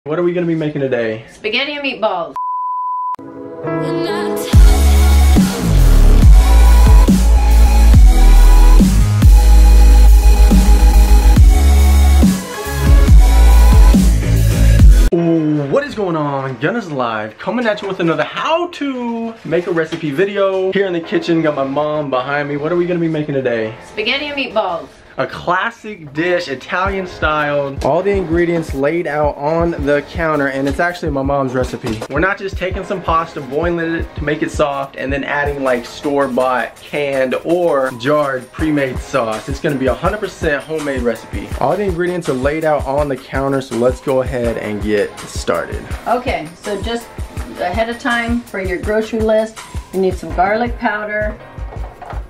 What are we gonna be making today? Spaghetti and meatballs. What is going on? Gunner's Live, coming at you with another how to make a recipe video. Here in the kitchen, got my mom behind me. What are we gonna be making today? Spaghetti and meatballs. A classic dish, Italian style. All the ingredients laid out on the counter, and it's actually my mom's recipe. We're not just taking some pasta, boiling it to make it soft, and then adding like store-bought, canned, or jarred pre-made sauce. It's gonna be 100% homemade recipe. All the ingredients are laid out on the counter, so let's go ahead and get started. Okay, so just ahead of time for your grocery list, you need some garlic powder,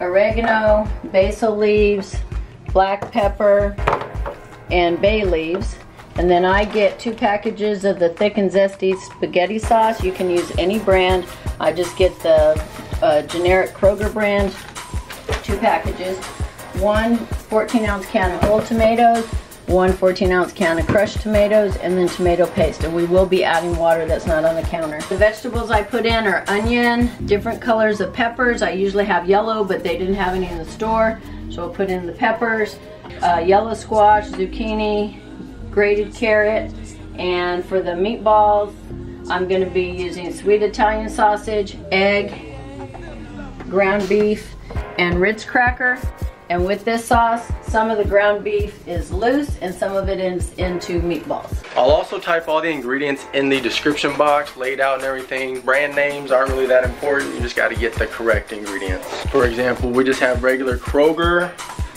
oregano, basil leaves, black pepper, and bay leaves. And then I get 2 packages of the thick and zesty spaghetti sauce. You can use any brand. I just get the generic Kroger brand, 2 packages. 1 14-ounce can of whole tomatoes, 1 14-ounce can of crushed tomatoes, and then tomato paste. And we will be adding water that's not on the counter. The vegetables I put in are onion, different colors of peppers. I usually have yellow, but they didn't have any in the store. So I'll put in the peppers, yellow squash, zucchini, grated carrot, and for the meatballs, I'm going to be using sweet Italian sausage, egg, ground beef, and Ritz cracker. And with this sauce, some of the ground beef is loose and some of it is into meatballs. I'll also type all the ingredients in the description box, laid out and everything. Brand names aren't really that important. You just got to get the correct ingredients. For example, we just have regular Kroger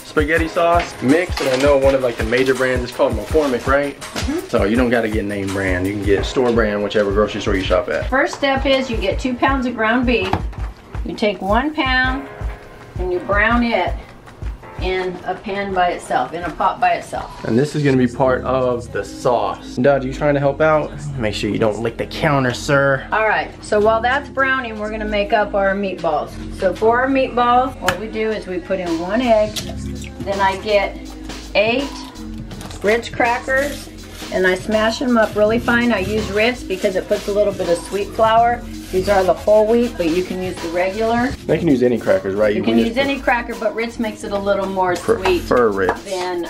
spaghetti sauce mixed, and I know one of like the major brands is called McCormick, right? So you don't got to get name brand. You can get store brand, whichever grocery store you shop at. First step is you get 2 pounds of ground beef. You take 1 pound and you brown it in a pan by itself, in a pot by itself. And this is gonna be part of the sauce. Dad, you trying to help out? Make sure you don't lick the counter, sir. All right, so while that's browning, we're gonna make up our meatballs. So for our meatballs, what we do is we put in 1 egg, then I get 8 Ritz crackers, and I smash them up really fine. I use Ritz because it puts a little bit of sweet flour. These are the whole wheat, but you can use the regular. They can use any crackers, right? You can use any cracker, but Ritz makes it a little more sweet Ritz than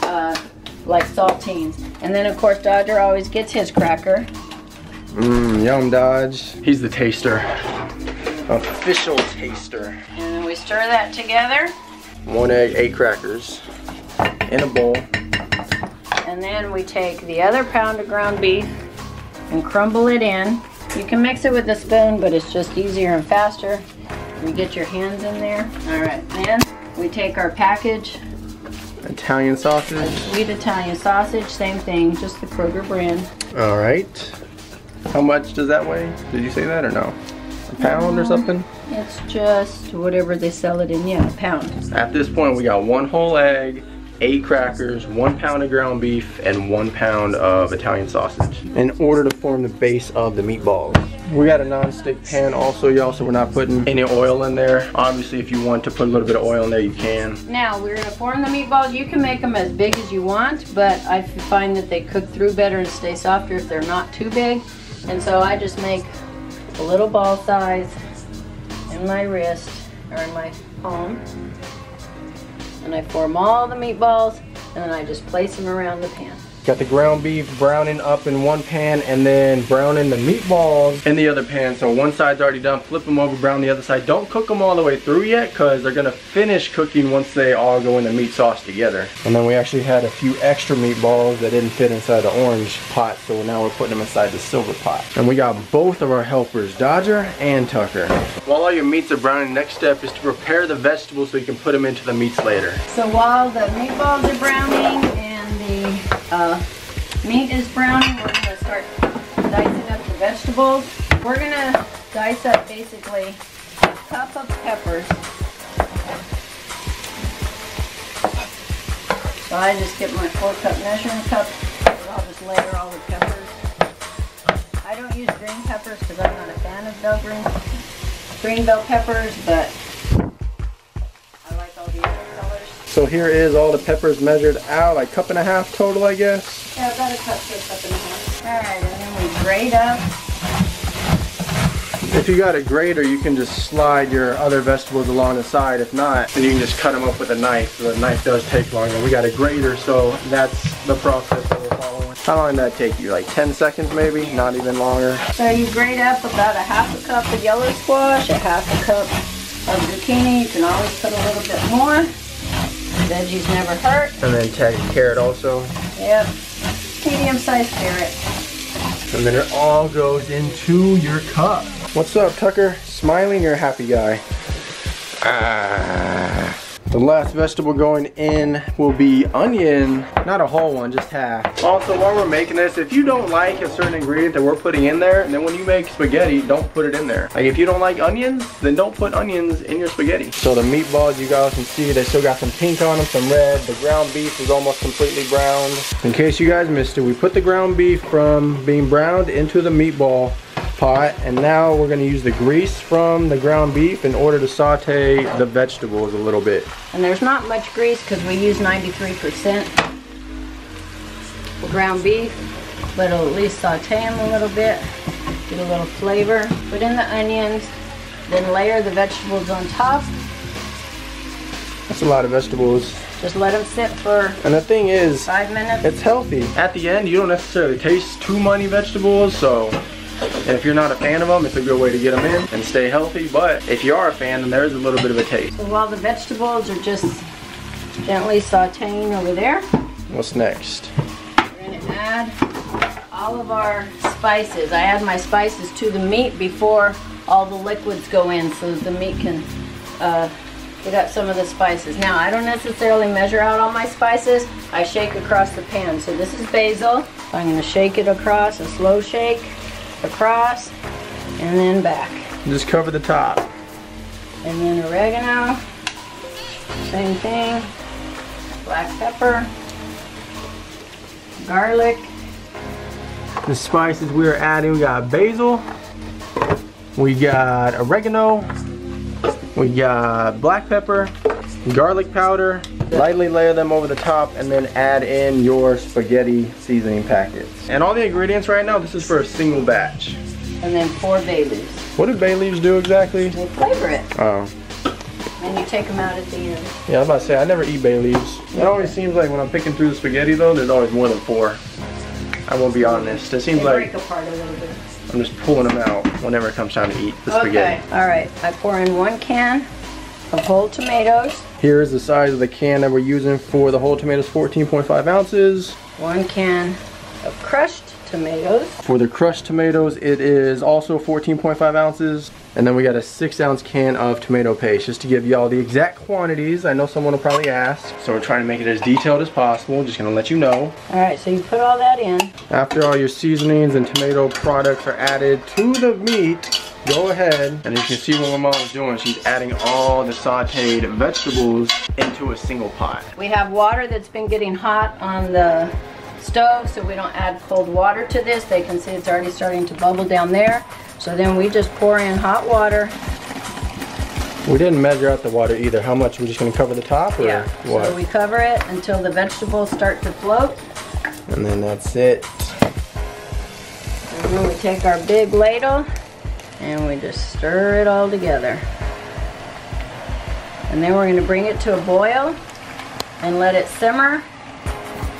like saltines. And then of course Dodger always gets his cracker. Yum, Dodge. He's the taster. Official taster. And then we stir that together. 1 egg, 8 crackers in a bowl. And then we take the other pound of ground beef and crumble it in. You can mix it with a spoon, but it's just easier and faster. You get your hands in there. All right, then we take our package. Italian sausage. Sweet Italian sausage, same thing, just the Kroger brand. All right. How much does that weigh? Did you say that or no? A pound or something? It's just whatever they sell it in, yeah, a pound. At this point, we got 1 whole egg, 8 crackers, 1 pound of ground beef, and 1 pound of Italian sausage in order to form the base of the meatballs. We got a non-stick pan also, y'all, so we're not putting any oil in there. Obviously, if you want to put a little bit of oil in there, you can. Now, we're gonna form the meatballs. You can make them as big as you want, but I find that they cook through better and stay softer if they're not too big. And so I just make a little ball size in my wrist, or in my palm. And I form all the meatballs, and then I just place them around the pan. Got the ground beef browning up in one pan, and then browning the meatballs in the other pan. So one side's already done, flip them over, brown the other side. Don't cook them all the way through yet, because they're gonna finish cooking once they all go in the meat sauce together. And then we actually had a few extra meatballs that didn't fit inside the orange pot, so now we're putting them inside the silver pot. And we got both of our helpers, Dodger and Tucker. While all your meats are browning, next step is to prepare the vegetables so you can put them into the meats later. So while the meatballs are browning and the meat is browning, we're going to start dicing up the vegetables. We're going to dice up basically a cup of peppers. So I just get my 4-cup measuring cup, and I'll just layer all the peppers. I don't use green peppers because I'm not a fan of green bell peppers, but I like all the other colors. So here is all the peppers measured out, like 1.5 cups total, I guess. Yeah, about a cup to a cup and a half. Alright, and then we grate up. If you got a grater, you can just slide your other vegetables along the side. If not, then you can just cut them up with a knife. The knife does take longer. We got a grater, so that's the process that we're following. How long did that take you? Like 10 seconds maybe? Not even longer. So you grate up about a half a cup of yellow squash, a half a cup of zucchini. You can always put a little bit more. Veggies never hurt. And then take a carrot also. Yep, medium-sized carrot. And then it all goes into your cup. What's up, Tucker? Smiling or happy guy? The last vegetable going in will be onion. Not a whole one, just half. Also, while we're making this, if you don't like a certain ingredient that we're putting in there, and then when you make spaghetti, don't put it in there. Like if you don't like onions, then don't put onions in your spaghetti. So the meatballs, you guys can see, they still got some pink on them, some red. The ground beef is almost completely browned. In case you guys missed it, we put the ground beef from being browned into the meatball pot, and now we're going to use the grease from the ground beef in order to saute the vegetables a little bit. And there's not much grease because we use 93% ground beef, but it'll at least saute them a little bit, get a little flavor. Put in the onions, then layer the vegetables on top. That's a lot of vegetables. Just let them sit for And the thing is, 5 minutes. it's healthy. At the end, you don't necessarily taste too many vegetables, so if you're not a fan of them, it's a good way to get them in and stay healthy. But if you are a fan, then there's a little bit of a taste. So while the vegetables are just gently sauteing over there, What's next? we're going to add all of our spices. I add my spices to the meat before all the liquids go in so that the meat can get up some of the spices. Now, I don't necessarily measure out all my spices. I shake across the pan. So this is basil. I'm going to shake it across, a slow shake. Across and then back. Just cover the top. And then oregano, same thing. Black pepper, garlic. The spices we're adding, we got basil, we got oregano, we got black pepper, garlic powder. Lightly layer them over the top and then add in your spaghetti seasoning packets. And all the ingredients right now, this is for a single batch. And then 4 bay leaves. What do bay leaves do exactly? They flavor it. Oh. And you take them out at the end. Yeah, I was about to say, I never eat bay leaves. It always seems like when I'm picking through the spaghetti though, there's always more than 4. I won't be honest. It seems They like break apart a little bit. I'm just pulling them out whenever it comes time to eat the spaghetti. Okay, alright. I pour in 1 can of whole tomatoes. Here is the size of the can that we're using for the whole tomatoes, 14.5 ounces. 1 can of crushed tomatoes. For the crushed tomatoes, it is also 14.5 ounces. And then we got a 6-ounce can of tomato paste, just to give y'all the exact quantities. I know someone will probably ask, so we're trying to make it as detailed as possible. Just gonna let you know. Alright, so you put all that in. After all your seasonings and tomato products are added to the meat, go ahead, and you can see what my mom's doing. She's adding all the sauteed vegetables into a single pot. We have water that's been getting hot on the stove, so we don't add cold water to this. They can see it's already starting to bubble down there. So then we just pour in hot water. We didn't measure out the water either. How much? We're just gonna cover the top, or yeah. what? So we cover it until the vegetables start to float. And then that's it. And then we take our big ladle and we just stir it all together. And then we're going to bring it to a boil and let it simmer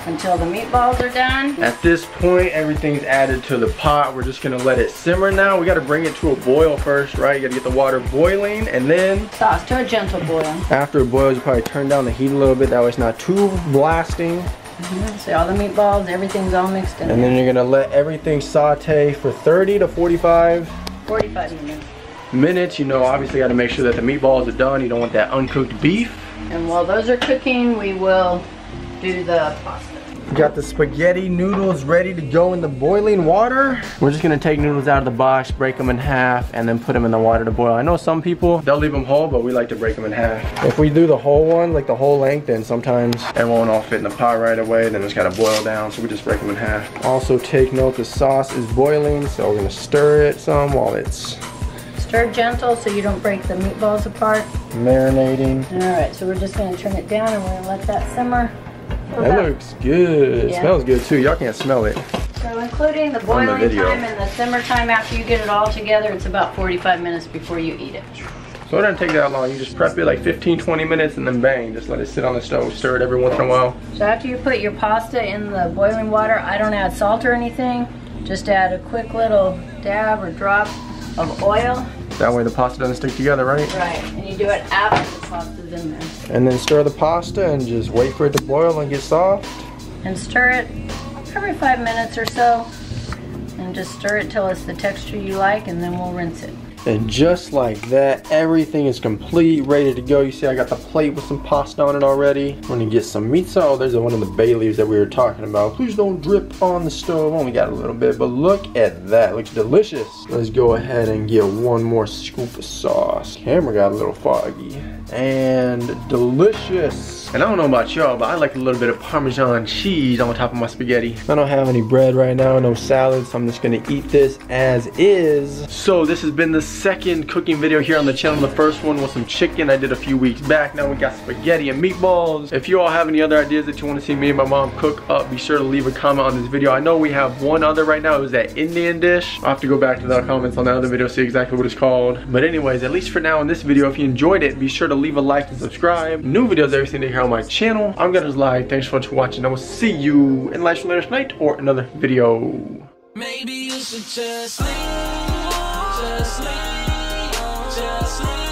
until the meatballs are done. At this point, everything's added to the pot. We're just gonna let it simmer now. We gotta bring it to a boil first, right? You gotta get the water boiling, and then Sauce to a gentle boil. after it boils, you probably turn down the heat a little bit. That way it's not too blasting. See all the meatballs, everything's all mixed in And there. then you're gonna let everything saute for 30 to 45 minutes. minutes. You know, obviously gotta make sure that the meatballs are done. You don't want that uncooked beef. And while those are cooking, we will do the pasta. We got the spaghetti noodles ready to go in the boiling water. We're just gonna take noodles out of the box, break them in half, and then put them in the water to boil. I know some people, they'll leave them whole, but we like to break them in half. If we do the whole one, like the whole length, then sometimes it won't all fit in the pot right away, then it's gotta boil down, so we just break them in half. Also take note the sauce is boiling, so we're gonna stir it some while it's Stir gentle so you don't break the meatballs apart. marinating. Alright, so we're just gonna turn it down and we're gonna let that simmer. That looks good. It Yeah. smells good too. Y'all can't smell it. So including the boiling time and the simmer time after you get it all together, it's about 45 minutes before you eat it. So it doesn't take that long. You just prep it like 15-20 minutes and then bang, just let it sit on the stove, stir it every once in a while. So after you put your pasta in the boiling water, I don't add salt or anything. Just add a quick little dab or drop of oil. That way the pasta doesn't stick together, right? Right, and you do it after the pasta's in there. And then stir the pasta and just wait for it to boil and get soft. And stir it every 5 minutes or so. And just stir it till it's the texture you like, and then we'll rinse it. And just like that, everything is complete, ready to go. You see I got the plate with some pasta on it already. I'm gonna get some meat sauce. There's one of the bay leaves that we were talking about. Please don't drip on the stove. Only got a little bit, but look at that. Looks delicious. Let's go ahead and get one more scoop of sauce. Camera got a little foggy. And delicious. And I don't know about y'all, but I like a little bit of Parmesan cheese on top of my spaghetti. I don't have any bread right now, no salad, so I'm just gonna eat this as is. So this has been the second cooking video here on the channel. The first one was some chicken I did a few weeks back. Now we got spaghetti and meatballs. If you all have any other ideas that you want to see me and my mom cook up, be sure to leave a comment on this video. I know we have one other right now. It was that Indian dish. I'll have to go back to the comments on that other video, see exactly what it's called. But anyways, at least for now in this video, if you enjoyed it, be sure to leave a like and subscribe. New videos every single day here on my channel. I'm gonna lie. Thanks so much for watching. I will see you in live stream later tonight or another video. Maybe you should just leave. Just leave. Just leave.